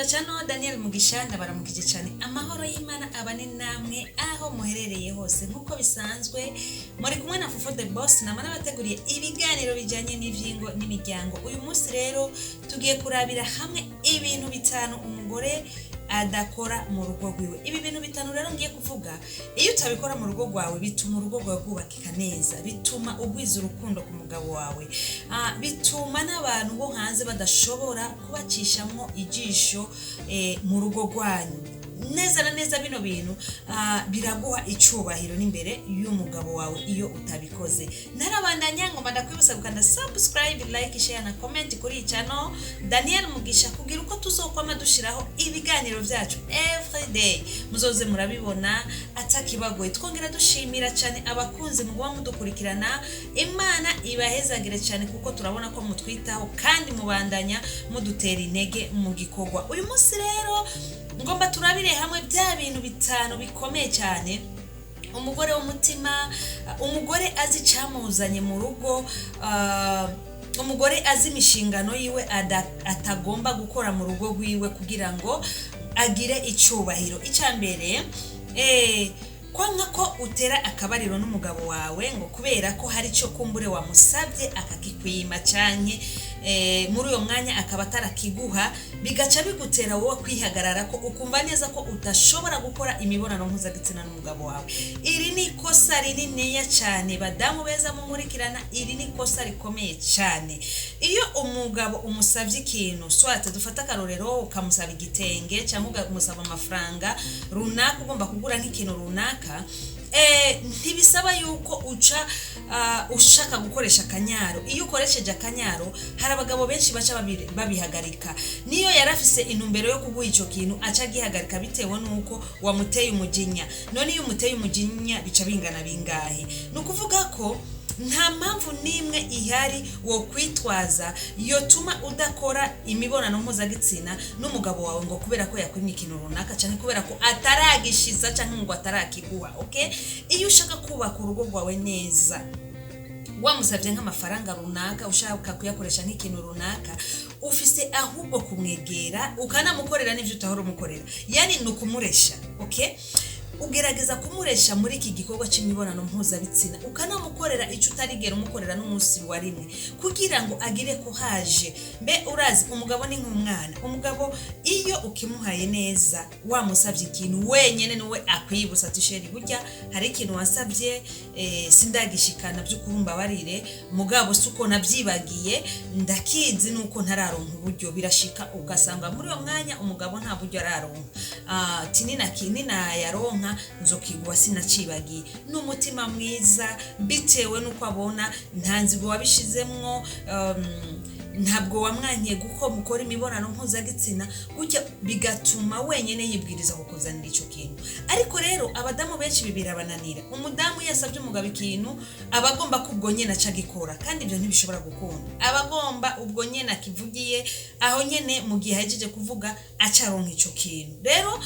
bacano Daniel Mugisha ndabaramukije cyane amahoro y'Imana abane namwe aho muherereye hose nkuko bisanzwe muri kumwe na Fufu the Boss namana bateguriye ibiganiro bijanye n'ivyingo n'imiryango. Uyu munsi rero tugiye kurabira hamwe ibintu bitanu umugore adakora mu rugo rwiwe. Ibi bintu bitanu rero ngiye kuvuga, iyo utabikora mu rugo rwawe bituma urugo rwawe rwubakika neza, bituma ugwiza urukundo ku mugabo wawe, bituma n'abantu bo hanze badashobora kubacishamwo ijisho mu rugo rwanyu. Neza na neza bino bintu biraguha icubahiro n'imbere y'umugabo wawe iyo utabikoze. Narabandanya ngomba ndakwibutsa gukanda subscribe, like, share na comment kuri channel Daniel Mugisha kugira uko tuzokoma dushiraho ibiganiro vyacu every day muzoze murabibona atakibagoye. Twongera dushimira cyane abakunzi mu kuba mudukurikirana. Imana ibahezagire cyane kuko turabona ko mutwitaho kandi mubandanya mudutera intege mu gikorwa. Uyu munsi rero ngomba turabire hamwe bya bintu bitanu bikomeye cyane umugore w'umutima, umugore azi cyamuzanye mu rugo, umugore azi imishingano yiwe atagomba gukora mu rugo rwiwe kugira ngo agire icubahiro. Icyambere kwanga ko utera akabariro n'umugabo wawe ngo kubera ko hari cyo kumbure wamusabye akakikwima cyane muri uyo mwanya akaba atarakiguha, bigaca bigutera wowe kwihagarara ko ukumva neza ko utashobora gukora imibonano mpuzabitsina n'umugabo wawe. Iri ni ikosa rinini cyane badamu beza mumurikirana, iri ni ikosa rikomeye cyane. Iyo umugabo umusabye ikintu, swate dufata karorero ukamusaba igitenge cyangwa umusaba amafaranga runaka ugomba kugura nk'ikintu runaka, ntibisaba yuko ushaka gukoresha akanyaro. Iyo ukoresheje akanyaro hari abagabo benshi baca babihagarika. Niyo yarafise intumbero yo kuguha ico kintu aca gihagarika bitewe nuko wamuteye umujinya. None iyo umuteye umujinya bica bingana bingahe? Nukuvuga ko nta mpamvu nimwe ihari wo kwitwaza yotuma udakora imibonano mpuzabitsina n'umugabo wawe ngo kubera ko yakwimye ikintu runaka cyane kubera ko ataragishiza cyangwa ngo atarakiguha. Okay, iyo ushaka kubaka urugo rwawe neza, wamusabye nk'amafaranga runaka ushaka kuyakoresha nk'ikintu runaka, ufise ahubwo kumwegera ukanamukorera n'ivyo utahora umukorera, yani nukumuresha. Okay, ugerageza kumuresha muri iki gikorwa cy'imibonano mpuzabitsina, ukanamukorera icyo utarigera umukorera n'umunsi wa rimwe kugira ngo agire ko haje. Mbe urazi umugabo ni nk'umwana. Umugabo iyo ukimuhaye neza, wamusabye ikintu wenyene niwe akwibusa ati sheri burya hari ikintu wasabye sindagishikana by'ukurumba barire mugabo suko nabyibagiye ndakizi nuko ntararonka uburyo. Birashika ugasanga muri uyo mwanya umugabo nta buryo araronka, tinina yaronka nzokigwa sinacibagiye. N'umutima mwiza bitewe nuko abona ntanzigo wabishizemwo, ntabwo wamwankiye guko mukora imibonano mpuzabitsina gutya, bigatuma wenyene yibwiriza kukuzanira ico kintu. Ariko rero abadamu benshi bibirabananira. Umudamu yasabye umugabo ikintu abagomba kubwo nyene aca gikora, kandi ibyo ntibishobora gukunda. Abagomba ubwo nyene akivugiye aho nyene mu gihe hajeje kuvuga acaronka ico kintu. Rero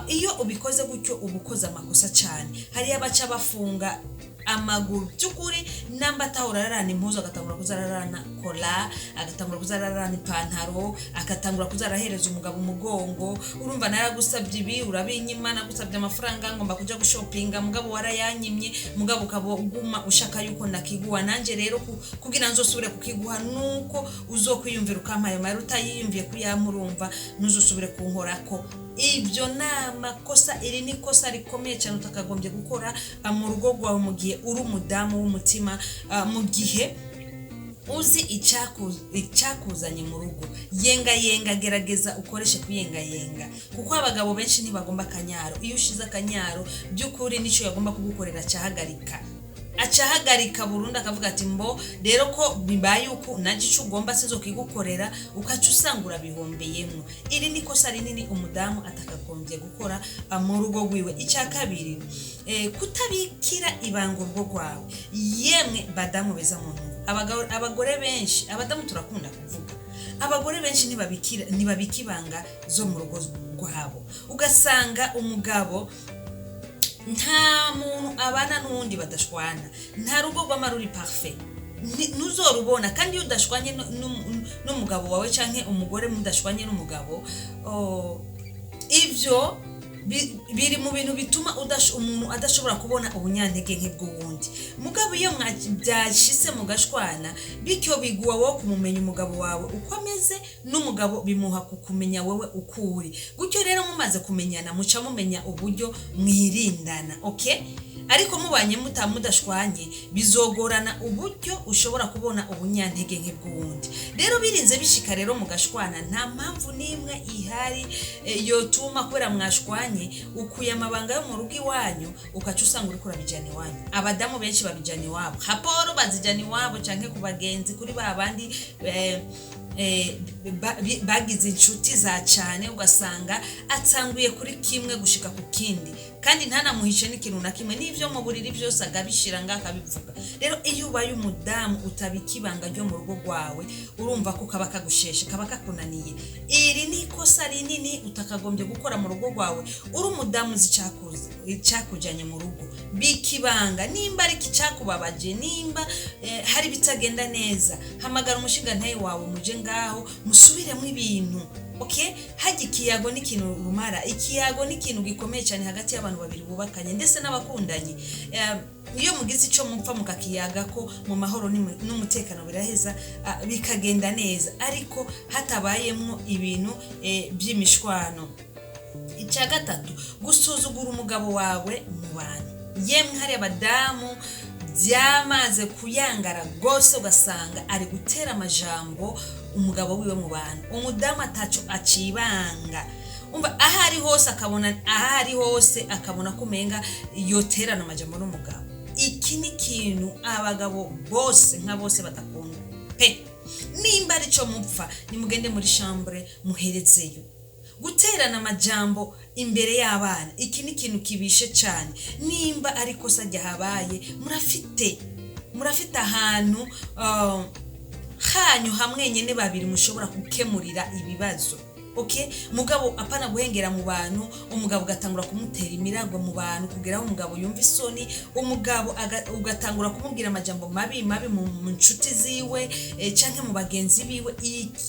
iyo ubikoze gutyo ubukoza amakosa cyane. Hari abaca bafunga amaguru byukuri namba tahurarana impuzo, agatangura kuzararana kola, agatangura kuzararana ipantaro, agatangura kuzarahereza umugabo umugongo. Urumva naragusabye ibi urabinyima, nagusabye amafaranga ngomba kuja gushopinga mugabo warayanyimye, mugabo ukabo uguma ushaka yuko nakiguha. Nanje rero kugira nzosubire kukiguha nuko uzokwiyumvira ukampaye maruta yiyumviye kuyamurumva nuzosubire kunkorako. Ibyo namakosa, iri ni kosa rikomeye cyane utakagombye gukora mu rugo rwawe mu gihe uri umudamu w'umutima, mu gihe uzi icyakuzanye mu rugo. Yenga gerageza ukoreshe kuyenga kuko abagabo benshi ntibagomba akanyaro. Iyo ushize akanyaro by'ukuri nico yagomba kugukorera acahagarika burundu akavuga ati mbo rero ko bibaye uko naje ico ugomba sizo kigukorera, ukaca usangura bihombeyemwo. Iri ni kosa rinini umudamu atakagombye gukora mu rugo rwiwe. Icya kabiri, kutabikira ibanga urugo rwawe. Yemwe badamu beza muntu, abagore benshi, abadamu turakunda kuvuga, abagore benshi ntibabika ibanga zo mu rugo rwabo. Ugasanga umugabo nta muntu abana n'undi badashwana, nta rugo rw'amaruri parfait. ntuzorubona. Kandi iyo udashwanye n'umugabo wawe canke umugore mudashwanye n'umugabo, ivyo biri mu bintu bituma umuntu adashobora kubona ubunyantege nke bw'uwundi. Mugabo iyo byashise mugashwana, bityo biguwa wo kumumenya umugabo wawe uko ameze, n'umugabo bimuha kukumenya wewe ukuri. Gutyo rero mumaze kumenyana muca mumenya uburyo mwirindana, okay? Ariko mubanye mudashwanye bizogorana uburyo ushobora kubona ubunyantege nke bw'uwundi. Rero birinze bishika rero mugashwana, nta mpamvu nimwe ihari yotuma kubera mwashwanye ukuye amabanga yo mu rugo iwanyu ukaca usanga uri kurabijana iwanyu. Abadamu benshi babijana iwabo, haporo bazijana iwabo canke ku bagenzi, kuri babandi bagize inshuti za cyane, ugasanga atsanguye kuri kimwe gushika ku kindi, kandi ntanamuhishe n'ikintu na kimwe, n'ivyo mu buriri byose agabishira ngakabivuga. Rero iyo ubaye umudamu utabikibanga ryo mu rugo rwawe, urumva ko kaba kagusheshe, kaba kakunaniye. Iri ni ikosa rinini utakagombye gukora mu rugo rwawe. Uri umudamu zicakujanye mu rugo, bikibanga. Nimba ari kicakubabaje, nimba hari bitagenda neza, hamagara umushinga ntaye wawe muje ngaho musubiremo ibintu, okay? Haji kiyago ni kintu rumara, ikiyago ni kintu gikomeye cyane hagati y'abantu babiri bubakanye ndetse n'abakundanye. Iyo mugize ico mupfa mukakiyaga ko mu mahoro n'umutekano biraheza, bikagenda neza. Ariko hatabayemo ibintu by'imishwano. Icya gatatu, gusuzugura umugabo wawe mu bantu. Yemwe hari abadamu byamaze kuyangara gose, ugasanga ari gutera amajambo umugabo wiwe mu bantu. Umudamu ataco acibanga, umva ahari hose akabona kumenga yoterana amajambo n'umugabo. Iki ni kintu abagabo bose nka bose batakunda pe. Nimba ari cyo mupfa, nimugende muri chambre muherezeyo. Guterana amajambo imbere y'abana, iki ni kintu kibishe cyane. Nimba ari kosa ryahabaye, murafite ahantu hanyu hamwe nyene babiri mushobora gukemurira ibibazo, okay? Mugabo apana guhengera mu bantu, umugabo gatangura kumutera imirago mu bantu kugeraho umugabo yumva isoni, umugabo ugatangura kumubwira amajambo mabi mu nshuti ziwe canke mu bagenzi biwe.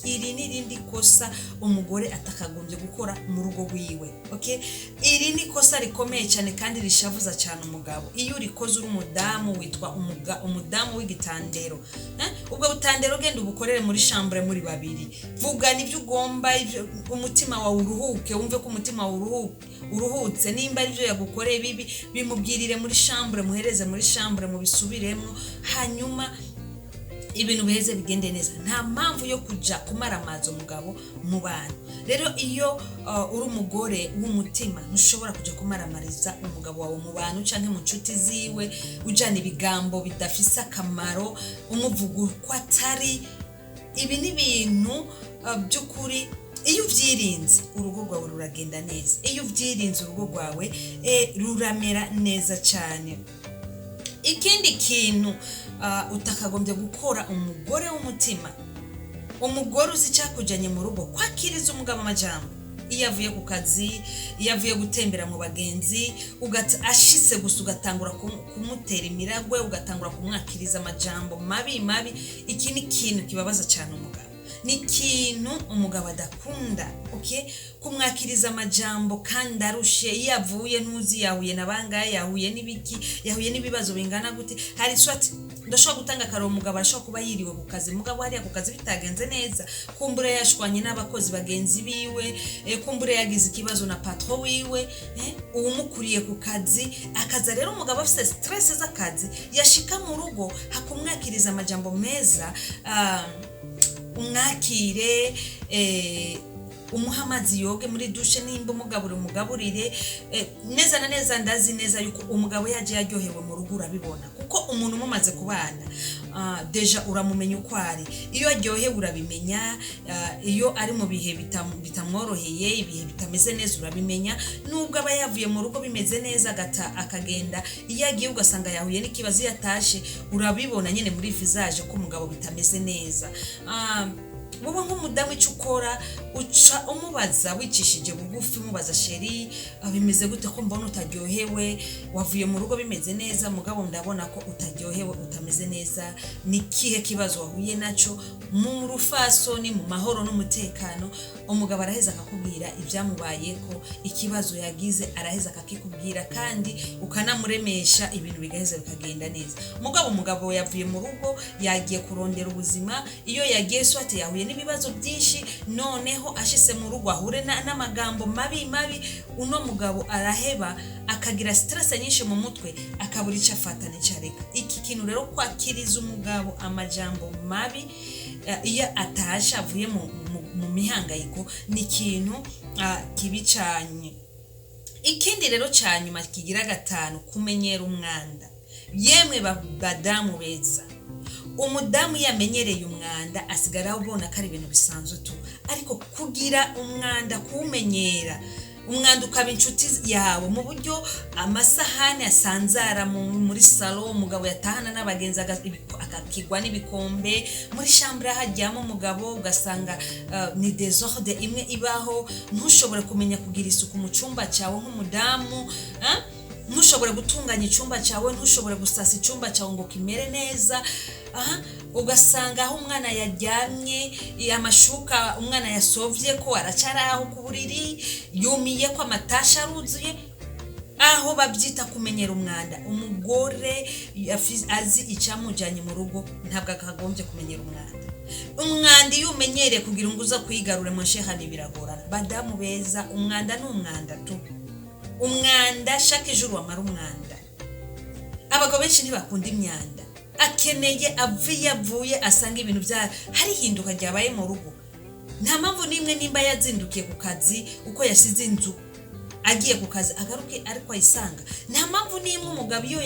Iri nirindi kosa umugore atakagombye gukora mu rugo rwiwe, okay? Iri ni kosa rikomeye cyane kandi rishavuza cyane umugabo. Iyo urikoze uri umudamu witwa umudamu w'igitandero, ubwo butandero genda ubukorere muri chambre muri babiri, vuga nivyo ugomba, umutima wawe uruhuke, wumve ko umutima wawe uruhutse. Nimba ari byo yagukoreye bibi, bimubwirire muri chambre, muhereze muri chambre, mubisubiremo, hanyuma ibintu biheze bigende neza. Nta mpamvu yo kuja kumara amazi umugabo mu bantu. Rero iyo uri umugore w'umutima, ntushobora kuja kumaramariza umugabo wawe mu bantu canke mu nshuti ziwe, ujana ibigambo bidafise akamaro, umuvuga ko atari. Ibi ni ibintu by'ukuri. Iyo uvyirinze urugo rwawe ruragenda neza, iyo uvyirinze urugo rwawe ruramera neza cyane. Ikindi kintu utakagombye gukora umugore w'umutima, umugore uzi cyakujanye mu rugo, kwakiriza umugabo amajambo. Iyo avuye ku kazi, iyo avuye gutembera mu bagenzi, ashitse gusa ugatangura kumutera imiragwe, ugatangura kumwakiriza amajambo mabi. Iki ni kintu kibabaza cyane umugabo, ni kintu umugabo adakunda, okay? Kumwakiriza amajambo kandi arushe. Iyo avuye ntuzi yahuye nabangaye, yahuye n'ibiki, yahuye n'ibibazo bingana gute. Hari swati ndashobora gutanga karo umugabo arashobora kuba yiriwe ku kazi, mugabo hariya ku kazi bitagenze neza, kumbure yashwanye n'abakozi bagenzi biwe, kumbure yagize ikibazo na patron wiwe, uwumukuriye ku kazi. Akaza rero umugabo afite stress z'akazi, yashika mu rugo hakumwakiriza amajambo meza, umwakire, umuha amazi yoge muri dushe, nimba umugaburire neza na neza. Ndazi neza yuko umugabo yaje yaryohewe mu rugo, urabibona, kuko umuntu mumaze kubana deja uramumenya uko ari. Iyo aryohewe urabimenya, iyo ari mu bihe bitamworoheye, ibihe bitameze neza urabimenya. Nubwo aba yavuye mu rugo bimeze neza akagenda, iyo agiye ugasanga yahuye n'ikibazo, yatashe urabibona nyene muri visage ko umugabo bitameze neza. wowe nk'umudamu icyo ukora uca umubaza wicishije bugufi umubaza sheri bimeze gute ko mbona utaryohewe wavuye mu rugo bimeze neza mugabo ndabona ko utaryohewe utameze neza ni kihe kibazo wahuye naco mu rufasoni mu mahoro n'umutekano umugabo araheza akakubwira ibyamubayeko ikibazo yagize araheza akakikubwira kandi ukanamuremesha ibintu bigaheza bikagenda neza umugabo yavuye mu rugo yagiye kurondera ubuzima iyo yagiye swate yahuye n'ibibazo byinshi noneho ashise mu rugo ahure n'amagambo mabi uno mugabo araheba akagira stress nyinshi mu mutwe akabura icyo afata n'icareka iki kintu rero kwakiriza umugabo amajambo mabi iyo atasha avuye mu mihangayiko ni ikintu kibicanye. Ikindi rero cyanyuma kigira gatanu kumenyera umwanda. Yemwe badamu beza umudamu yamenyereye umwanda asigara ubona ko ari ibintu bisanzwe tu ariko kugira umwanda kumenyera umwanda ukaba inshuti yawe mu buryo amasahani asanzara muri salo umugabo yatahana n'abagenzi akakigwa n'ibikombe muri chambre hajyamo umugabo ugasanga ni désordre imwe ibaho ntushobore kumenya kugira isuku mu cyumba cyawe nk'umudamu ntushobore gutunganya icyumba cyawe ntushobore gusasa icyumba cyawe ngo kimere neza ugasanga aho umwana yaryamye amashuka umwana yasovye ko aracaraho ku buriri yumiye ko amatasha aruzuye aho babyita kumenyera umwanda. Umugore azi icyamujanye mu rugo ntabwo akagombye kumenyera umwanda iyo umenyereye kugira ngo uza kwigarure mu shehani biragorana. Badamu beza umwanda ni umwanda tu umwanda chaque jour wamara umwanda. Abagabo benshi ntibakunda imyanda akeneye avuye asanga ibintu bya hari hinduka ryabaye mu rugo nta mpamvu nimwe nimba yazindukiye ku kazi uko yasize inzu agiye ku kazi agaruke ariko ayisanga nta mpamvu nimwe umugabo iyo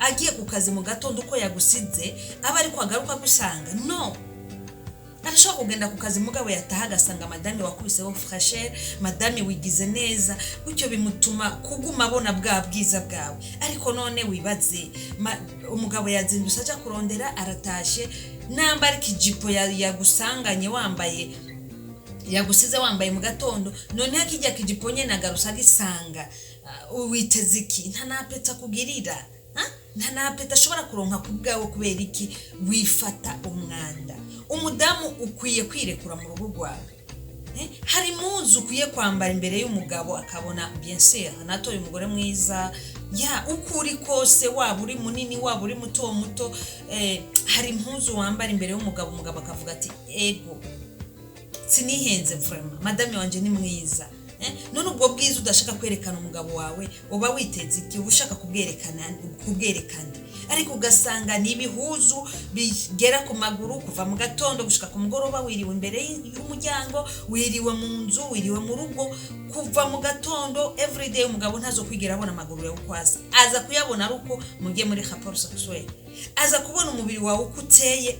agiye ku kazi mu gatondo uko yagusize aba ariko agaruka gusanga no arashobora kugenda ku kazi mugabo yataha agasanga madame wakubiseho fraîcheur madame wigize neza bityo bimutuma kuguma abona bwa bwiza bwawe ariko none wibaze umugabo yazindutse aja kurondera aratashe namba ari kijipo yagusanganye wambaye yagusize wambaye mu gatondo none hakijya kijipo nyene agarusa gisanga witeze iki nta napeta kugirira nta napeta ashobora kuronka kubwawe kubera iki wifata umwanda. Umudamu ukwiye kwirekura mu rugo rwawe hari muzu ukwiye kwambara imbere y'umugabo akabona bien sûr natoye umugore mwiza ukuri kose waba uri munini waba uri muto hari impuzu wambara imbere y'umugabo umugabo akavuga ati ego sinihenze vraiment madame wanje ni mwiza none ubwo bwiza udashaka kwerekana umugabo wawe uba witeze iki ushaka kubwerekana ariko ugasanga ni ibihuzu bigera ku maguru kuva mu gatondo gushika ku mugoroba wiriwe imbere y'umuryango wiriwe mu nzu wiriwe mu rugo kuva mu gatondo everyday umugabo ntazo kwigera abona amaguru yawe kwasa aza kuyabona aruko mugiye muri rapport sexuel aza kubona umubiri wawe ukuteye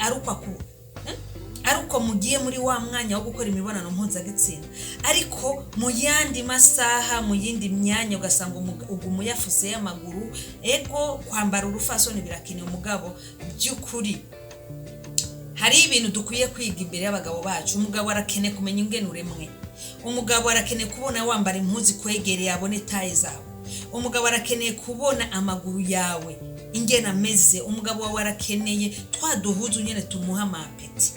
aruko mugiye muri wa mwanya wo gukora imibonano mpuzabitsina ariko mu yandi masaha mu yindi myanya ugasanga ugumu yafuse y'amaguru ego kwambara urufasoni birakeneye umugabo by'ukuri hari ibintu dukwiye kwiga imbere y'abagabo bacu. Umugabo arakeneye kumenya ingene uremwe umugabo arakeneye kubona wambara impuzu kwegereye abone taye zawe umugabo arakeneye kubona amaguru yawe ingena meze umugabo wawe arakeneye twaduhuzu nyene tumuha mapeti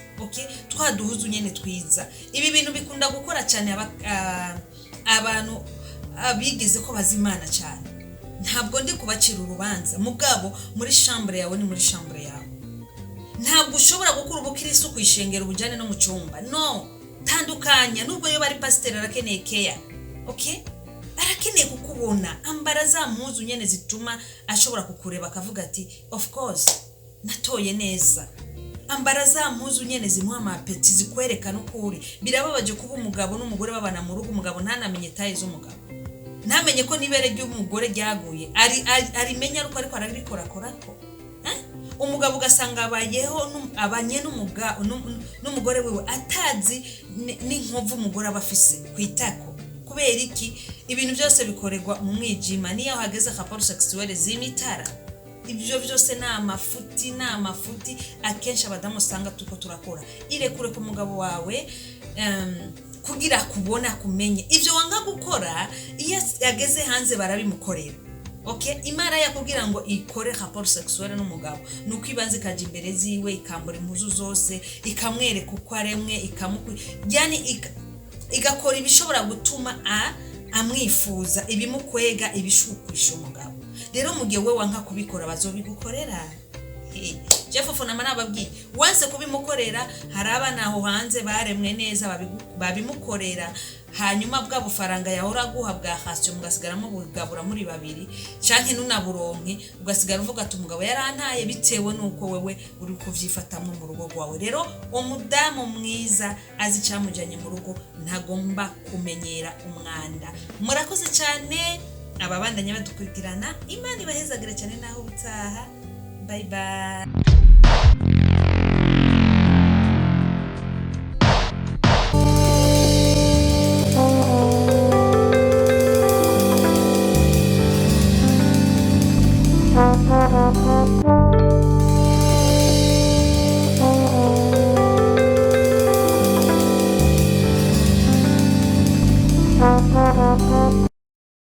twaduhuzu nyene twiza. Ibi bintu bikunda gukora cyane abantu abigize ko bazimana cyane ntabwo ndi kubacira urubanza mugabo muri chambre yawe ni muri chambre yawe ntabwo ushobora gukura ubukirisu kwishengera ubujane no mu cyumba no tandukanya nubwo yo bari pasteur arakeneye care arakeneye kukubona ambara za mpuzu nyene zituma ashobora kukureba akavuga ati of course natoye neza ambara za mpuzu nyene zimuha amapeti zikwerekana ukuri. Birababaje kuba umugabo n'umugore babana mu rugo umugabo ntanamenye taye z'umugabo ntamenye ko nibere ry'umugore ryaguye arimenya ariko arabikora ko umugabo ugasanga abayeho abanye n'umugore wiwe atazi n'inkovu umugore abafise kwitako kubera iki ibintu byose bikorerwa mu mwijima niyo hageze rapport sexuel zimitara ibyo byose ni amafuti akenshi abadamu usanga tuko turakora. Irekure ku mugabo wawe kugira kubona kumenye ibyo wanga gukora, iyo yageze hanze barabimukorera. Okay, Imana yakubwira ngo ikore rapport sexuel n'umugabo nuko ibanze kaje imbere ziwe ikambura impuzu zose ikamwereka uko aremwe yani igakora ibishobora gutuma amwifuza, ibimukwega, ibishukwisha umugabo. Rero mu gihe we wanka kubikora bazobigukorera. Jefofo na mana babwiye wanse kubimukorera, hari abana aho hanze baremwe neza babimukorera, hanyuma bwa bufaranga yahora guha bwa hasyo mugasigaramo bugabura muri babiri canke nunaburonke ugasigara uvuga ati umugabo yarantaye, bitewe nuko wewe uri kuvyifatamwe mu rugo rwawe. Rero umudamu mwiza azi camujanye mu rugo ntagomba kumenyera umwanda. Murakoze cyane ababandanya badukurikirana. Imana ibahezagire cyane naho utaha. Bye bye.